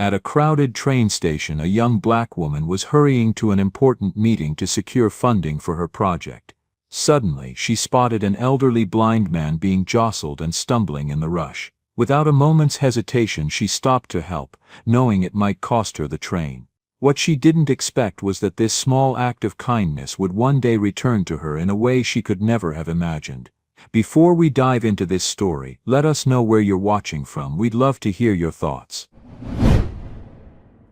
At a crowded train station, a young black woman was hurrying to an important meeting to secure funding for her project. Suddenly, she spotted an elderly blind man being jostled and stumbling in the rush. Without a moment's hesitation, she stopped to help, knowing it might cost her the train. What she didn't expect was that this small act of kindness would one day return to her in a way she could never have imagined. Before we dive into this story, let us know where you're watching from. We'd love to hear your thoughts.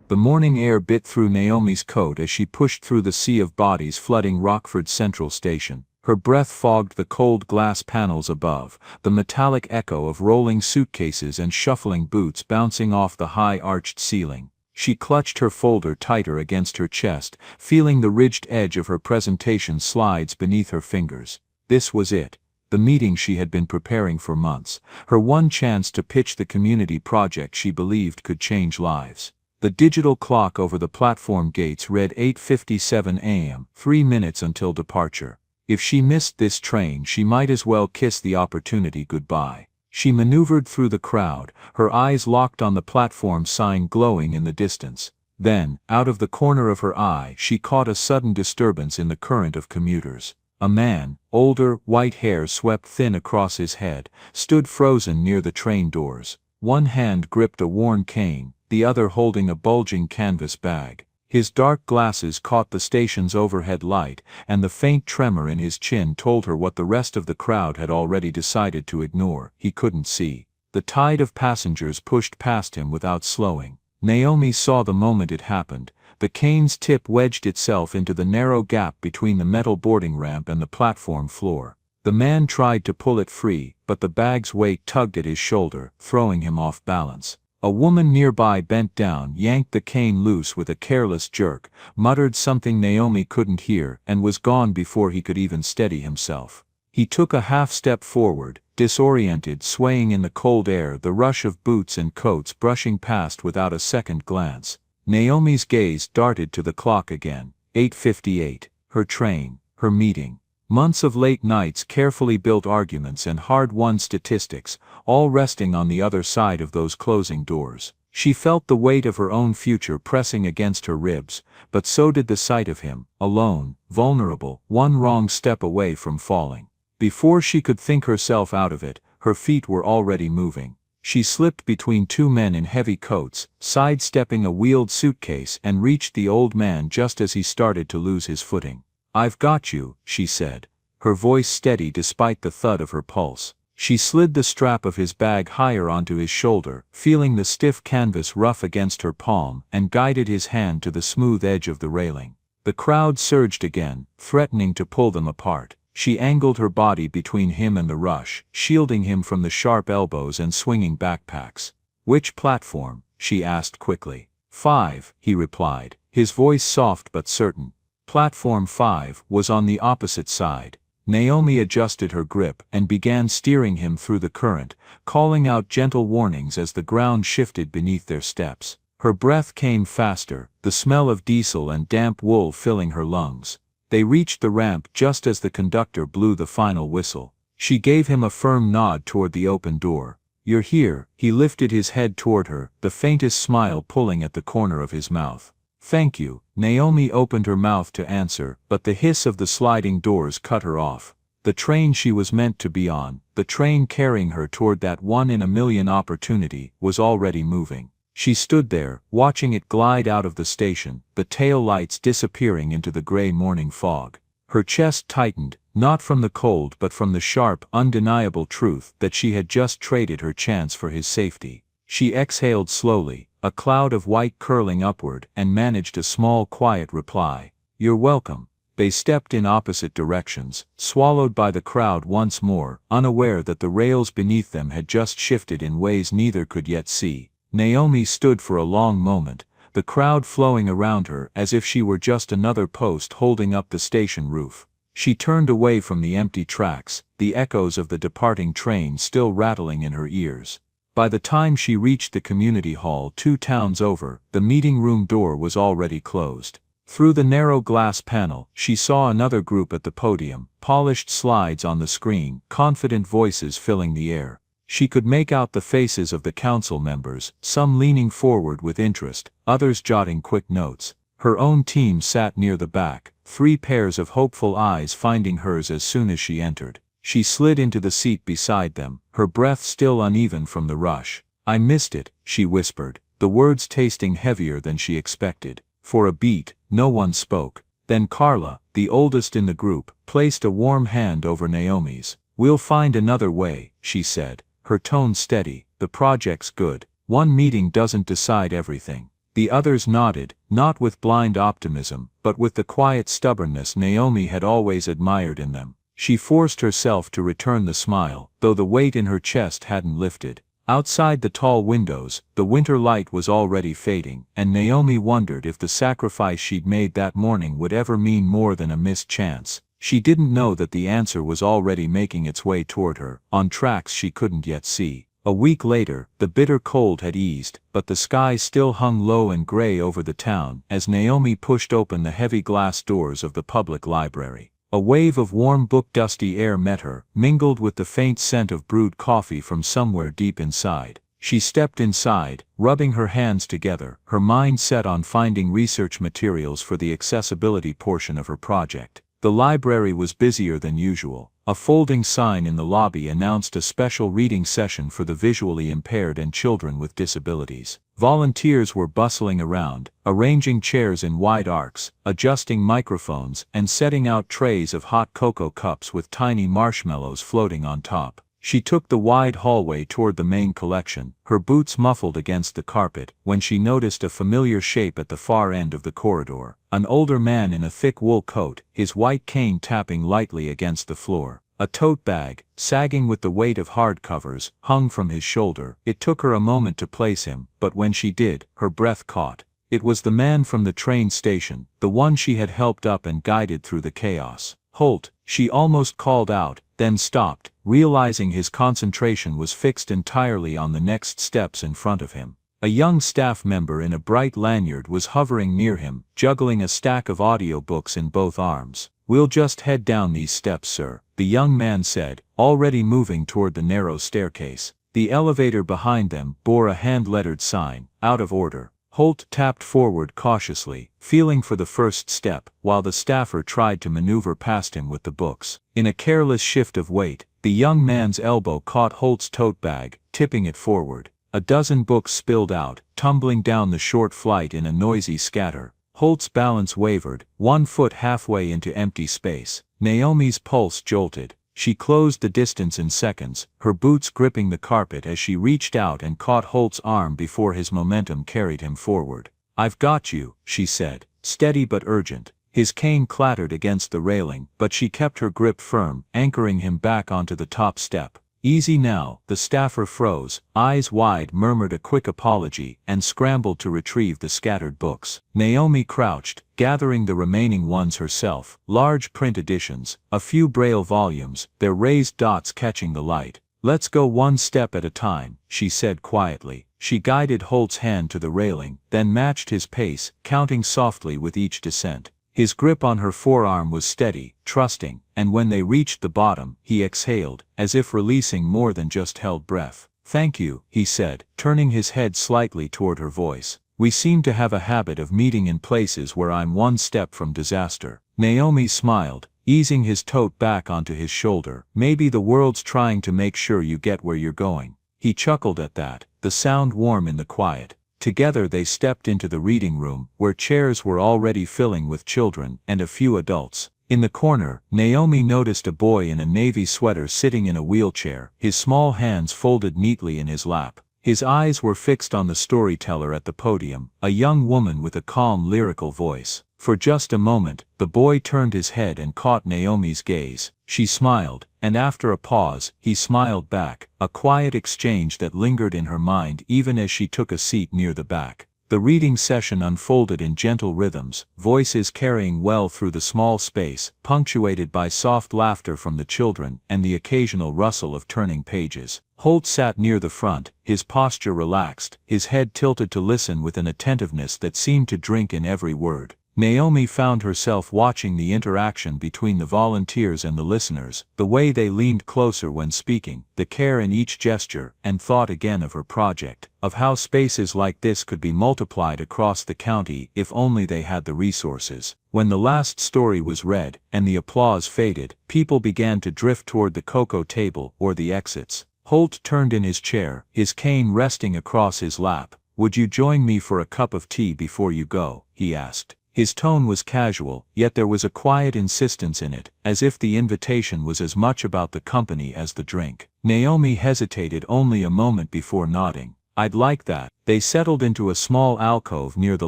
The morning air bit through Naomi's coat as she pushed through the sea of bodies flooding Rockford Central Station. Her breath fogged the cold glass panels above, the metallic echo of rolling suitcases and shuffling boots bouncing off the high arched ceiling. She clutched her folder tighter against her chest, feeling the ridged edge of her presentation slides beneath her fingers. This was it. The meeting she had been preparing for months, her one chance to pitch the community project she believed could change lives. The digital clock over the platform gates read 8:57 a.m., 3 minutes until departure. If she missed this train, she might as well kiss the opportunity goodbye. She maneuvered through the crowd, her eyes locked on the platform sign glowing in the distance. Then, out of the corner of her eye, she caught a sudden disturbance in the current of commuters. A man, older, white hair swept thin across his head, stood frozen near the train doors. One hand gripped a worn cane, the other holding a bulging canvas bag. His dark glasses caught the station's overhead light, and the faint tremor in his chin told her what the rest of the crowd had already decided to ignore. He couldn't see. The tide of passengers pushed past him without slowing. Naomi saw the moment it happened. The cane's tip wedged itself into the narrow gap between the metal boarding ramp and the platform floor. The man tried to pull it free, but the bag's weight tugged at his shoulder, throwing him off balance. A woman nearby bent down, yanked the cane loose with a careless jerk, muttered something Naomi couldn't hear, and was gone before he could even steady himself. He took a half-step forward, disoriented, swaying in the cold air, the rush of boots and coats brushing past without a second glance. Naomi's gaze darted to the clock again. 8:58. Her train, her meeting. Months of late nights, carefully built arguments and hard-won statistics, all resting on the other side of those closing doors. She felt the weight of her own future pressing against her ribs, but so did the sight of him, alone, vulnerable, one wrong step away from falling. Before she could think herself out of it, her feet were already moving. She slipped between two men in heavy coats, sidestepping a wheeled suitcase, and reached the old man just as he started to lose his footing. "I've got you," she said, her voice steady despite the thud of her pulse. She slid the strap of his bag higher onto his shoulder, feeling the stiff canvas rough against her palm, and guided his hand to the smooth edge of the railing. The crowd surged again, threatening to pull them apart. She angled her body between him and the rush, shielding him from the sharp elbows and swinging backpacks. "Which platform?" she asked quickly. 5, he replied, his voice soft but certain. Platform 5 was on the opposite side. Naomi adjusted her grip and began steering him through the current, calling out gentle warnings as the ground shifted beneath their steps. Her breath came faster, the smell of diesel and damp wool filling her lungs. They reached the ramp just as the conductor blew the final whistle. She gave him a firm nod toward the open door. "You're here." He lifted his head toward her, the faintest smile pulling at the corner of his mouth. "Thank you." Naomi opened her mouth to answer, but the hiss of the sliding doors cut her off. The train she was meant to be on, the train carrying her toward that one-in-a-million opportunity, was already moving. She stood there, watching it glide out of the station, the tail lights disappearing into the gray morning fog. Her chest tightened, not from the cold but from the sharp, undeniable truth that she had just traded her chance for his safety. She exhaled slowly, a cloud of white curling upward, and managed a small quiet reply. "You're welcome." They stepped in opposite directions, swallowed by the crowd once more, unaware that the rails beneath them had just shifted in ways neither could yet see. Naomi stood for a long moment, the crowd flowing around her as if she were just another post holding up the station roof. She turned away from the empty tracks, the echoes of the departing train still rattling in her ears. By the time she reached the community hall 2 towns over, the meeting room door was already closed. Through the narrow glass panel, she saw another group at the podium, polished slides on the screen, confident voices filling the air. She could make out the faces of the council members, some leaning forward with interest, others jotting quick notes. Her own team sat near the back, 3 pairs of hopeful eyes finding hers as soon as she entered. She slid into the seat beside them, her breath still uneven from the rush. "I missed it," she whispered, the words tasting heavier than she expected. For a beat, no one spoke. Then Carla, the oldest in the group, placed a warm hand over Naomi's. "We'll find another way," she said, her tone steady. "The project's good. One meeting doesn't decide everything." The others nodded, not with blind optimism, but with the quiet stubbornness Naomi had always admired in them. She forced herself to return the smile, though the weight in her chest hadn't lifted. Outside the tall windows, the winter light was already fading, and Naomi wondered if the sacrifice she'd made that morning would ever mean more than a missed chance. She didn't know that the answer was already making its way toward her, on tracks she couldn't yet see. A week later, the bitter cold had eased, but the sky still hung low and gray over the town as Naomi pushed open the heavy glass doors of the public library. A wave of warm book-dusty air met her, mingled with the faint scent of brewed coffee from somewhere deep inside. She stepped inside, rubbing her hands together, her mind set on finding research materials for the accessibility portion of her project. The library was busier than usual. A folding sign in the lobby announced a special reading session for the visually impaired and children with disabilities. Volunteers were bustling around, arranging chairs in wide arcs, adjusting microphones, and setting out trays of hot cocoa cups with tiny marshmallows floating on top. She took the wide hallway toward the main collection, her boots muffled against the carpet, when she noticed a familiar shape at the far end of the corridor. An older man in a thick wool coat, his white cane tapping lightly against the floor. A tote bag, sagging with the weight of hardcovers, hung from his shoulder. It took her a moment to place him, but when she did, her breath caught. It was the man from the train station, the one she had helped up and guided through the chaos. "Holt," she almost called out, then stopped, realizing his concentration was fixed entirely on the next steps in front of him. A young staff member in a bright lanyard was hovering near him, juggling a stack of audiobooks in both arms. "We'll just head down these steps, sir," the young man said, already moving toward the narrow staircase. The elevator behind them bore a hand-lettered sign, "Out of order." Holt tapped forward cautiously, feeling for the first step, while the staffer tried to maneuver past him with the books. In a careless shift of weight, the young man's elbow caught Holt's tote bag, tipping it forward. A dozen books spilled out, tumbling down the short flight in a noisy scatter. Holt's balance wavered, one foot halfway into empty space. Naomi's pulse jolted. She closed the distance in seconds, her boots gripping the carpet as she reached out and caught Holt's arm before his momentum carried him forward. "I've got you," she said, steady but urgent. His cane clattered against the railing, but she kept her grip firm, anchoring him back onto the top step. "Easy now." The staffer froze, eyes wide, murmured a quick apology, and scrambled to retrieve the scattered books. Naomi crouched, gathering the remaining ones herself, large print editions, a few braille volumes, their raised dots catching the light. "Let's go one step at a time," she said quietly. She guided Holt's hand to the railing, then matched his pace, counting softly with each descent. His grip on her forearm was steady, trusting, and when they reached the bottom, he exhaled, as if releasing more than just held breath. "Thank you," he said, turning his head slightly toward her voice. "We seem to have a habit of meeting in places where I'm one step from disaster." Naomi smiled, easing his tote back onto his shoulder. "Maybe the world's trying to make sure you get where you're going." He chuckled at that, the sound warm in the quiet. Together they stepped into the reading room, where chairs were already filling with children and a few adults. In the corner, Naomi noticed a boy in a navy sweater sitting in a wheelchair, his small hands folded neatly in his lap. His eyes were fixed on the storyteller at the podium, a young woman with a calm, lyrical voice. For just a moment, the boy turned his head and caught Naomi's gaze. She smiled, and after a pause, he smiled back, a quiet exchange that lingered in her mind even as she took a seat near the back. The reading session unfolded in gentle rhythms, voices carrying well through the small space, punctuated by soft laughter from the children and the occasional rustle of turning pages. Holt sat near the front, his posture relaxed, his head tilted to listen with an attentiveness that seemed to drink in every word. Naomi found herself watching the interaction between the volunteers and the listeners, the way they leaned closer when speaking, the care in each gesture, and thought again of her project, of how spaces like this could be multiplied across the county if only they had the resources. When the last story was read, and the applause faded, people began to drift toward the cocoa table or the exits. Holt turned in his chair, his cane resting across his lap. "Would you join me for a cup of tea before you go?" he asked. His tone was casual, yet there was a quiet insistence in it, as if the invitation was as much about the company as the drink. Naomi hesitated only a moment before nodding. "I'd like that." They settled into a small alcove near the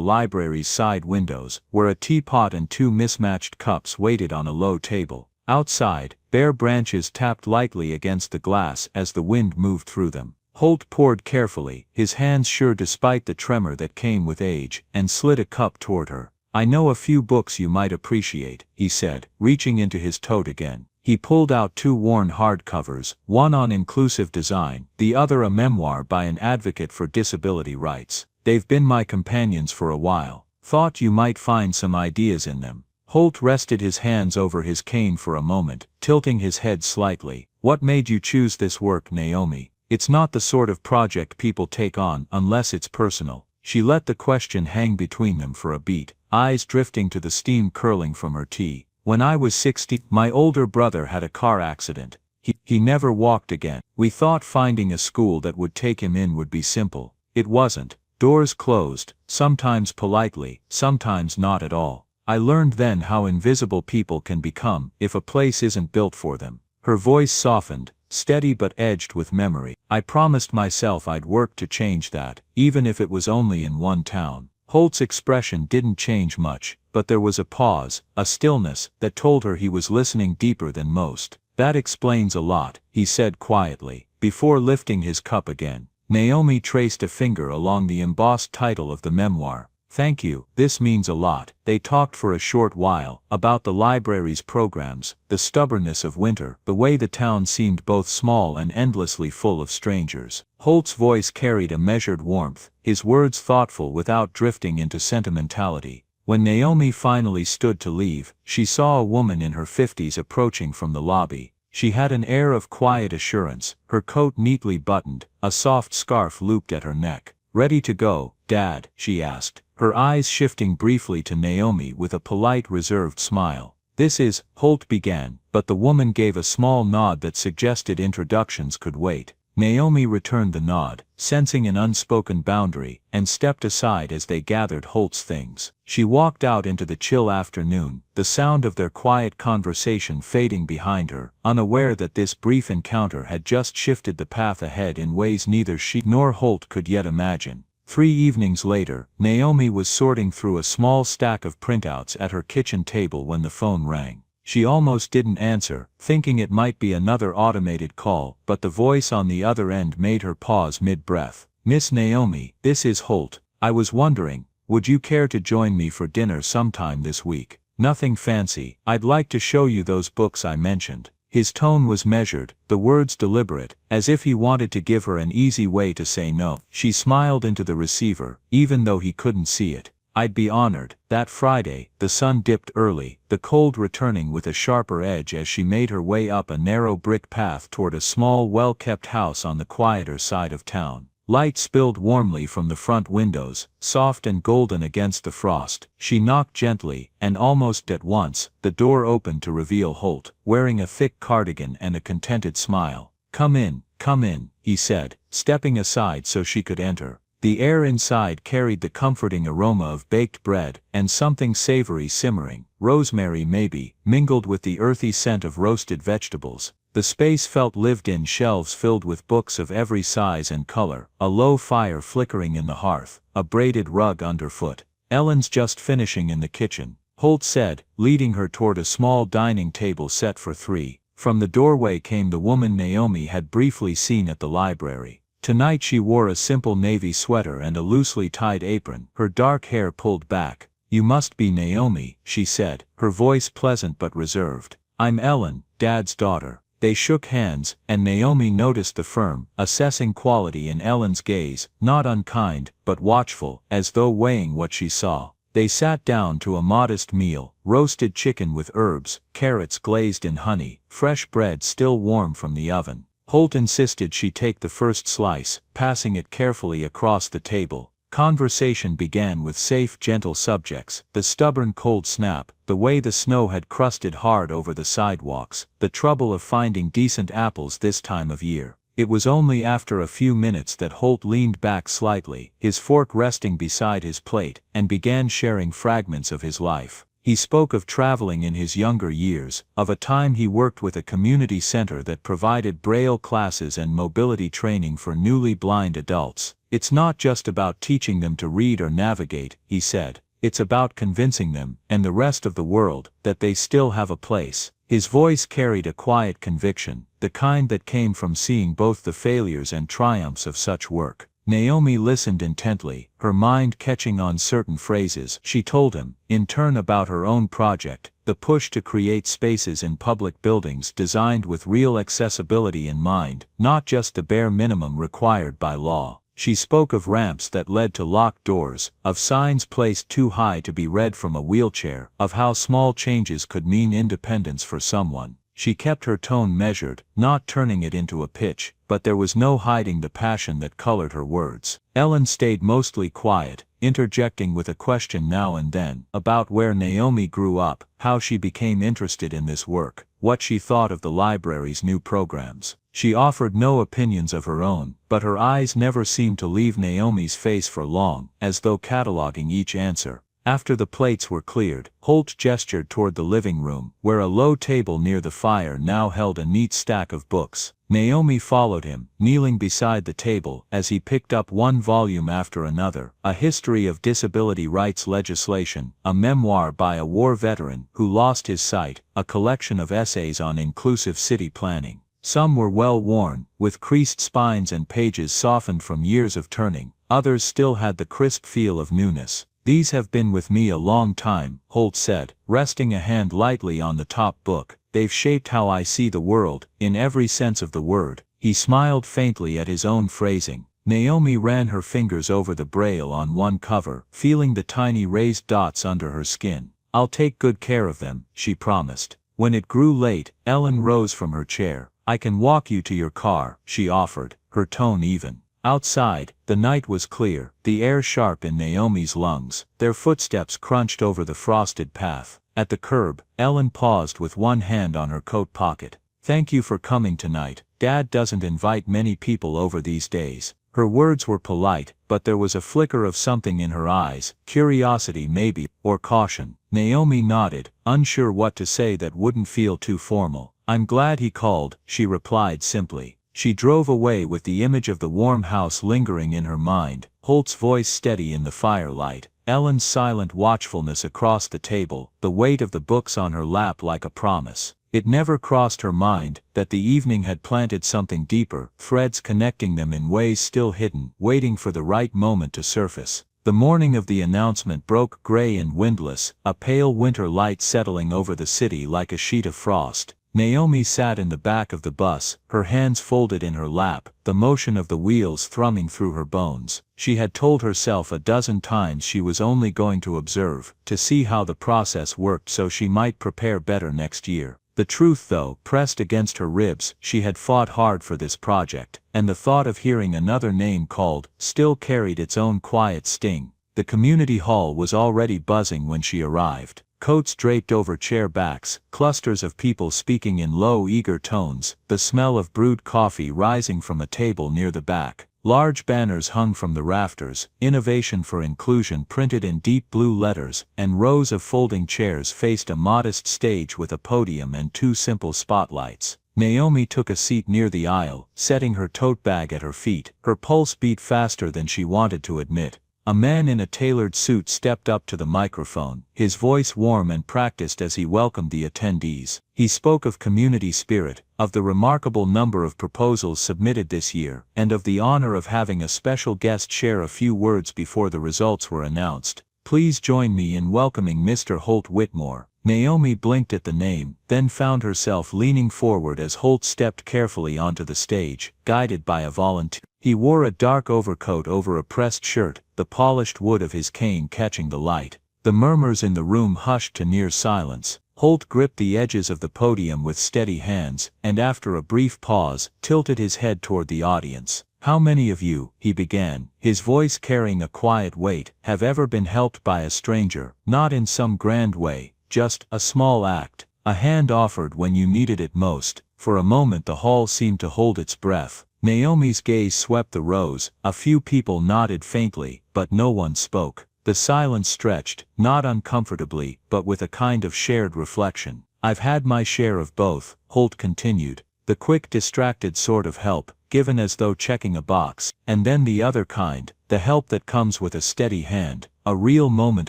library's side windows, where a teapot and two mismatched cups waited on a low table. Outside, bare branches tapped lightly against the glass as the wind moved through them. Holt poured carefully, his hands sure despite the tremor that came with age, and slid a cup toward her. "I know a few books you might appreciate," he said, reaching into his tote again. He pulled out two worn hardcovers, one on inclusive design, the other a memoir by an advocate for disability rights. "They've been my companions for a while. Thought you might find some ideas in them." Holt rested his hands over his cane for a moment, tilting his head slightly. "What made you choose this work, Naomi? It's not the sort of project people take on unless it's personal." She let the question hang between them for a beat, eyes drifting to the steam curling from her tea. "When I was 60, my older brother had a car accident. He never walked again. We thought finding a school that would take him in would be simple. It wasn't. Doors closed, sometimes politely, sometimes not at all. I learned then how invisible people can become if a place isn't built for them." Her voice softened, steady but edged with memory. "I promised myself I'd work to change that, even if it was only in one town." Holt's expression didn't change much, but there was a pause, a stillness, that told her he was listening deeper than most. "That explains a lot," he said quietly, before lifting his cup again. Naomi traced a finger along the embossed title of the memoir. "Thank you, this means a lot." They talked for a short while, about the library's programs, the stubbornness of winter, the way the town seemed both small and endlessly full of strangers. Holt's voice carried a measured warmth, his words thoughtful without drifting into sentimentality. When Naomi finally stood to leave, she saw a woman in her 50s approaching from the lobby. She had an air of quiet assurance, her coat neatly buttoned, a soft scarf looped at her neck. "Ready to go, Dad?" she asked, her eyes shifting briefly to Naomi with a polite reserved smile. "This is," Holt began, but the woman gave a small nod that suggested introductions could wait. Naomi returned the nod, sensing an unspoken boundary, and stepped aside as they gathered Holt's things. She walked out into the chill afternoon, the sound of their quiet conversation fading behind her, unaware that this brief encounter had just shifted the path ahead in ways neither she nor Holt could yet imagine. 3 evenings later, Naomi was sorting through a small stack of printouts at her kitchen table when the phone rang. She almost didn't answer, thinking it might be another automated call, but the voice on the other end made her pause mid-breath. "Miss Naomi, this is Holt. I was wondering, would you care to join me for dinner sometime this week? Nothing fancy. I'd like to show you those books I mentioned." His tone was measured, the words deliberate, as if he wanted to give her an easy way to say no. She smiled into the receiver, even though he couldn't see it. "I'd be honored." That Friday, the sun dipped early, the cold returning with a sharper edge as she made her way up a narrow brick path toward a small well-kept house on the quieter side of town. Light spilled warmly from the front windows, soft and golden against the frost. She knocked gently, and almost at once, the door opened to reveal Holt, wearing a thick cardigan and a contented smile. Come in," he said, stepping aside so she could enter. The air inside carried the comforting aroma of baked bread, and something savory simmering, rosemary maybe, mingled with the earthy scent of roasted vegetables. The space felt lived in, shelves filled with books of every size and color, a low fire flickering in the hearth, a braided rug underfoot. "Ellen's just finishing in the kitchen," Holt said, leading her toward a small dining table set for 3. From the doorway came the woman Naomi had briefly seen at the library. Tonight she wore a simple navy sweater and a loosely tied apron, her dark hair pulled back. "You must be Naomi," she said, her voice pleasant but reserved. "I'm Ellen, Dad's daughter." They shook hands, and Naomi noticed the firm, assessing quality in Ellen's gaze, not unkind, but watchful, as though weighing what she saw. They sat down to a modest meal: roasted chicken with herbs, carrots glazed in honey, fresh bread still warm from the oven. Holt insisted she take the first slice, passing it carefully across the table. Conversation began with safe, gentle subjects: the stubborn cold snap, the way the snow had crusted hard over the sidewalks, the trouble of finding decent apples this time of year. It was only after a few minutes that Holt leaned back slightly, his fork resting beside his plate, and began sharing fragments of his life. He spoke of traveling in his younger years, of a time he worked with a community center that provided Braille classes and mobility training for newly blind adults. "It's not just about teaching them to read or navigate," he said. "It's about convincing them, and the rest of the world, that they still have a place." His voice carried a quiet conviction, the kind that came from seeing both the failures and triumphs of such work. Naomi listened intently, her mind catching on certain phrases. She told him, in turn, about her own project, the push to create spaces in public buildings designed with real accessibility in mind, not just the bare minimum required by law. She spoke of ramps that led to locked doors, of signs placed too high to be read from a wheelchair, of how small changes could mean independence for someone. She kept her tone measured, not turning it into a pitch, but there was no hiding the passion that colored her words. Ellen stayed mostly quiet, interjecting with a question now and then, about where Naomi grew up, how she became interested in this work, what she thought of the library's new programs. She offered no opinions of her own, but her eyes never seemed to leave Naomi's face for long, as though cataloging each answer. After the plates were cleared, Holt gestured toward the living room, where a low table near the fire now held a neat stack of books. Naomi followed him, kneeling beside the table as he picked up one volume after another: a history of disability rights legislation, a memoir by a war veteran who lost his sight, a collection of essays on inclusive city planning. Some were well worn, with creased spines and pages softened from years of turning; others still had the crisp feel of newness. "These have been with me a long time," Holt said, resting a hand lightly on the top book. "They've shaped how I see the world, in every sense of the word." He smiled faintly at his own phrasing. Naomi ran her fingers over the braille on one cover, feeling the tiny raised dots under her skin. "I'll take good care of them," she promised. When it grew late, Ellen rose from her chair. "I can walk you to your car," she offered, her tone even. Outside, the night was clear, the air sharp in Naomi's lungs. Their footsteps crunched over the frosted path. At the curb, Ellen paused with one hand on her coat pocket. "Thank you for coming tonight. Dad doesn't invite many people over these days." Her words were polite, but there was a flicker of something in her eyes, curiosity maybe, or caution. Naomi nodded, unsure what to say that wouldn't feel too formal. "I'm glad he called," she replied simply. She drove away with the image of the warm house lingering in her mind, Holt's voice steady in the firelight, Ellen's silent watchfulness across the table, the weight of the books on her lap like a promise. It never crossed her mind that the evening had planted something deeper, threads connecting them in ways still hidden, waiting for the right moment to surface. The morning of the announcement broke gray and windless, a pale winter light settling over the city like a sheet of frost. Naomi sat in the back of the bus, her hands folded in her lap, the motion of the wheels thrumming through her bones. She had told herself a dozen times she was only going to observe, to see how the process worked so she might prepare better next year. The truth, though, pressed against her ribs. She had fought hard for this project, and the thought of hearing another name called still carried its own quiet sting. The community hall was already buzzing when she arrived. Coats draped over chair backs, clusters of people speaking in low, eager tones, the smell of brewed coffee rising from a table near the back. Large banners hung from the rafters, "Innovation for Inclusion" printed in deep blue letters, and rows of folding chairs faced a modest stage with a podium and two simple spotlights. Naomi took a seat near the aisle, setting her tote bag at her feet. Her pulse beat faster than she wanted to admit. A man in a tailored suit stepped up to the microphone, his voice warm and practiced as he welcomed the attendees. He spoke of community spirit, of the remarkable number of proposals submitted this year, and of the honor of having a special guest share a few words before the results were announced. "Please join me in welcoming Mr. Holt Whitmore." Naomi blinked at the name, then found herself leaning forward as Holt stepped carefully onto the stage, guided by a volunteer. He wore a dark overcoat over a pressed shirt, the polished wood of his cane catching the light. The murmurs in the room hushed to near silence. Holt gripped the edges of the podium with steady hands, and after a brief pause, tilted his head toward the audience. "How many of you," he began, his voice carrying a quiet weight, "have ever been helped by a stranger, not in some grand way, just a small act, a hand offered when you needed it most?" For a moment the hall seemed to hold its breath. Naomi's gaze swept the rows, a few people nodded faintly, but no one spoke. The silence stretched, not uncomfortably, but with a kind of shared reflection. "I've had my share of both," Holt continued. "The quick distracted sort of help, given as though checking a box, and then the other kind, the help that comes with a steady hand, a real moment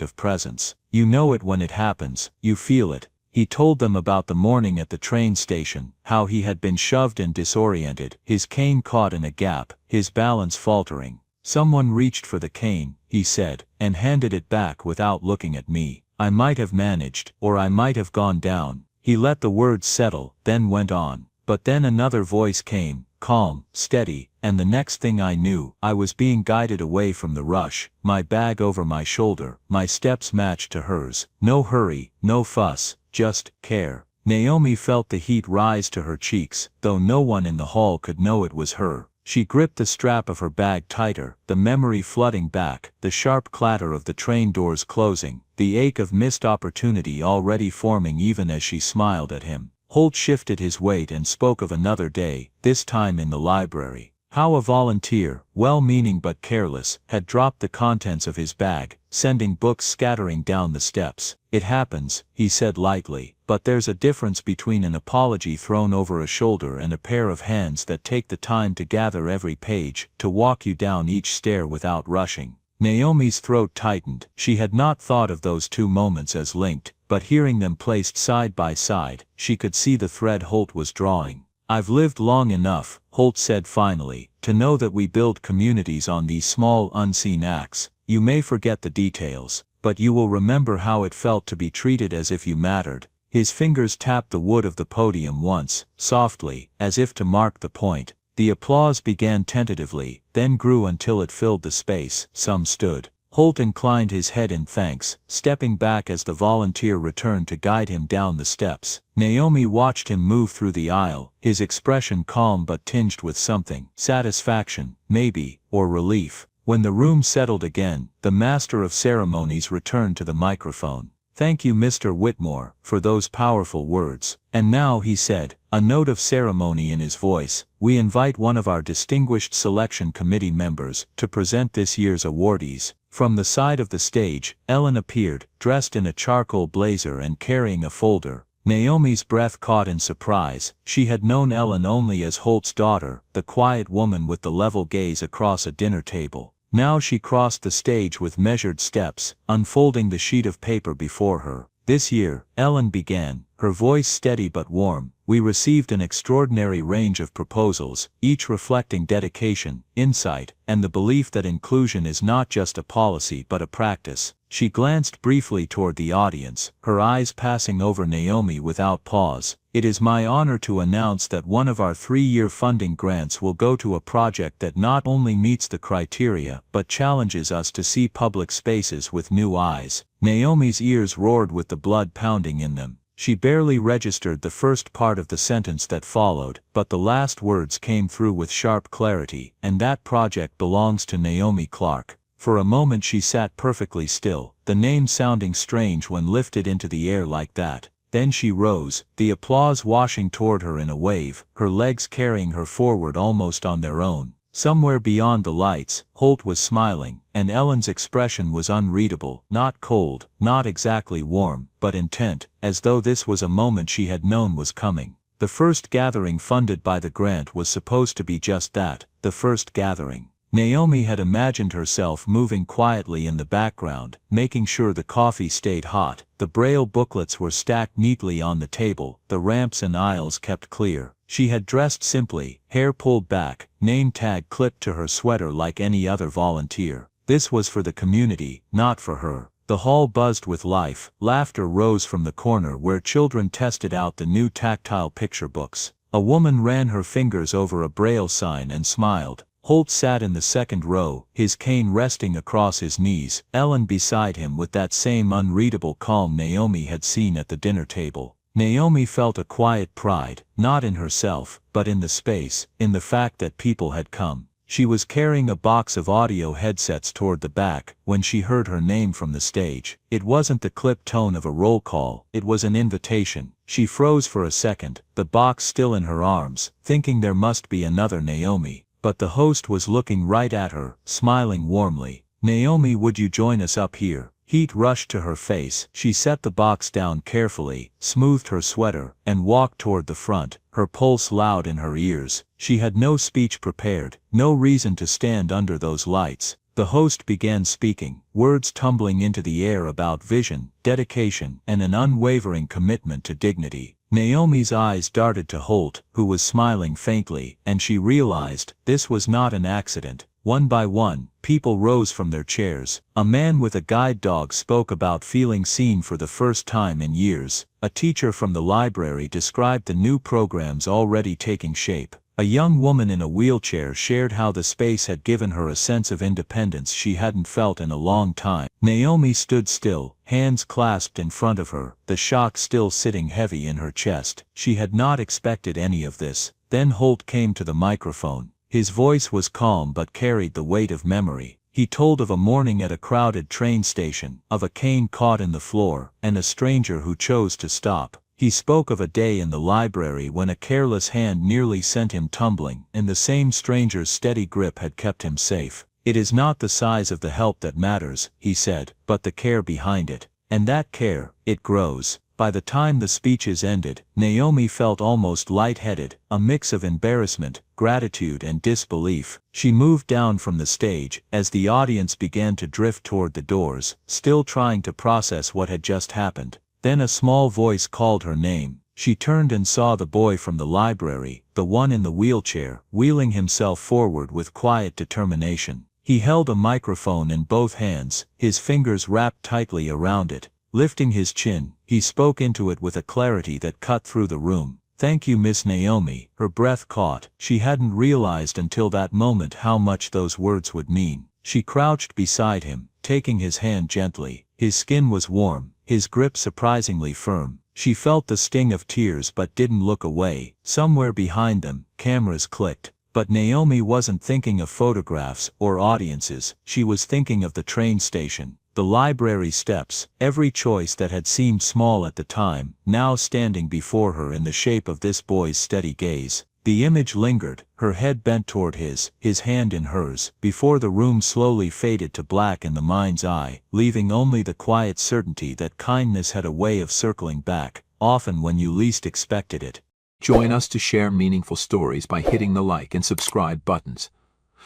of presence. You know it when it happens, you feel it." He told them about the morning at the train station, how he had been shoved and disoriented, his cane caught in a gap, his balance faltering. "Someone reached for the cane," he said, "and handed it back without looking at me. I might have managed, or I might have gone down." He let the words settle, then went on. "But then another voice came, calm, steady, and the next thing I knew, I was being guided away from the rush, my bag over my shoulder, my steps matched to hers. No hurry, no fuss, just care." Naomi felt the heat rise to her cheeks, though no one in the hall could know it was her. She gripped the strap of her bag tighter, the memory flooding back, the sharp clatter of the train doors closing, the ache of missed opportunity already forming even as she smiled at him. Holt shifted his weight and spoke of another day, this time in the library. How a volunteer, well-meaning but careless, had dropped the contents of his bag, sending books scattering down the steps. "It happens," he said lightly, "but there's a difference between an apology thrown over a shoulder and a pair of hands that take the time to gather every page, to walk you down each stair without rushing." Naomi's throat tightened. She had not thought of those two moments as linked, but hearing them placed side by side, she could see the thread Holt was drawing. "I've lived long enough," Holt said finally, "to know that we build communities on these small unseen acts. You may forget the details, but you will remember how it felt to be treated as if you mattered." His fingers tapped the wood of the podium once, softly, as if to mark the point. The applause began tentatively, then grew until it filled the space. Some stood. Holt inclined his head in thanks, stepping back as the volunteer returned to guide him down the steps. Naomi watched him move through the aisle, his expression calm but tinged with something, satisfaction, maybe, or relief. When the room settled again, the master of ceremonies returned to the microphone. "Thank you, Mr. Whitmore, for those powerful words. And now," he said, a note of ceremony in his voice, "we invite one of our distinguished selection committee members to present this year's awardees." From the side of the stage, Ellen appeared, dressed in a charcoal blazer and carrying a folder. Naomi's breath caught in surprise. She had known Ellen only as Holt's daughter, the quiet woman with the level gaze across a dinner table. Now she crossed the stage with measured steps, unfolding the sheet of paper before her. "This year," Ellen began, her voice steady but warm, "we received an extraordinary range of proposals, each reflecting dedication, insight, and the belief that inclusion is not just a policy but a practice." She glanced briefly toward the audience, her eyes passing over Naomi without pause. "It is my honor to announce that one of our 3-year funding grants will go to a project that not only meets the criteria but challenges us to see public spaces with new eyes." Naomi's ears roared with the blood pounding in them. She barely registered the first part of the sentence that followed, but the last words came through with sharp clarity, "and that project belongs to Naomi Clark." For a moment she sat perfectly still, the name sounding strange when lifted into the air like that. Then she rose, the applause washing toward her in a wave, her legs carrying her forward almost on their own. Somewhere beyond the lights, Holt was smiling, and Ellen's expression was unreadable, not cold, not exactly warm, but intent, as though this was a moment she had known was coming. The first gathering funded by the grant was supposed to be just that, the first gathering. Naomi had imagined herself moving quietly in the background, making sure the coffee stayed hot, the Braille booklets were stacked neatly on the table, the ramps and aisles kept clear. She had dressed simply, hair pulled back, name tag clipped to her sweater like any other volunteer. This was for the community, not for her. The hall buzzed with life, laughter rose from the corner where children tested out the new tactile picture books. A woman ran her fingers over a Braille sign and smiled. Holt sat in the second row, his cane resting across his knees, Ellen beside him with that same unreadable calm Naomi had seen at the dinner table. Naomi felt a quiet pride, not in herself, but in the space, in the fact that people had come. She was carrying a box of audio headsets toward the back when she heard her name from the stage. It wasn't the clipped tone of a roll call, it was an invitation. She froze for a second, the box still in her arms, thinking there must be another Naomi. But the host was looking right at her, smiling warmly. "Naomi, would you join us up here?" Heat rushed to her face. She set the box down carefully, smoothed her sweater, and walked toward the front, her pulse loud in her ears. She had no speech prepared, no reason to stand under those lights. The host began speaking, words tumbling into the air about vision, dedication, and an unwavering commitment to dignity. Naomi's eyes darted to Holt, who was smiling faintly, and she realized this was not an accident. One by one, people rose from their chairs. A man with a guide dog spoke about feeling seen for the first time in years. A teacher from the library described the new programs already taking shape. A young woman in a wheelchair shared how the space had given her a sense of independence she hadn't felt in a long time. Naomi stood still, hands clasped in front of her, the shock still sitting heavy in her chest. She had not expected any of this. Then Holt came to the microphone. His voice was calm but carried the weight of memory. He told of a morning at a crowded train station, of a cane caught in the floor, and a stranger who chose to stop. He spoke of a day in the library when a careless hand nearly sent him tumbling, and the same stranger's steady grip had kept him safe. "It is not the size of the help that matters," he said, "but the care behind it. And that care, it grows." By the time the speeches ended, Naomi felt almost lightheaded, a mix of embarrassment, gratitude and disbelief. She moved down from the stage, as the audience began to drift toward the doors, still trying to process what had just happened. Then a small voice called her name. She turned and saw the boy from the library, the one in the wheelchair, wheeling himself forward with quiet determination. He held a microphone in both hands, his fingers wrapped tightly around it. Lifting his chin, he spoke into it with a clarity that cut through the room. "Thank you, Miss Naomi." Her breath caught. She hadn't realized until that moment how much those words would mean. She crouched beside him, taking his hand gently. His skin was warm, his grip surprisingly firm. She felt the sting of tears but didn't look away. Somewhere behind them, cameras clicked. But Naomi wasn't thinking of photographs or audiences. She was thinking of the train station. The library steps, every choice that had seemed small at the time, now standing before her in the shape of this boy's steady gaze. The image lingered, her head bent toward his hand in hers, before the room slowly faded to black in the mind's eye, leaving only the quiet certainty that kindness had a way of circling back, often when you least expected it. Join us to share meaningful stories by hitting the like and subscribe buttons.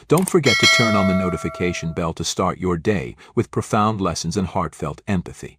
Don't forget to turn on the notification bell to start your day with profound lessons and heartfelt empathy.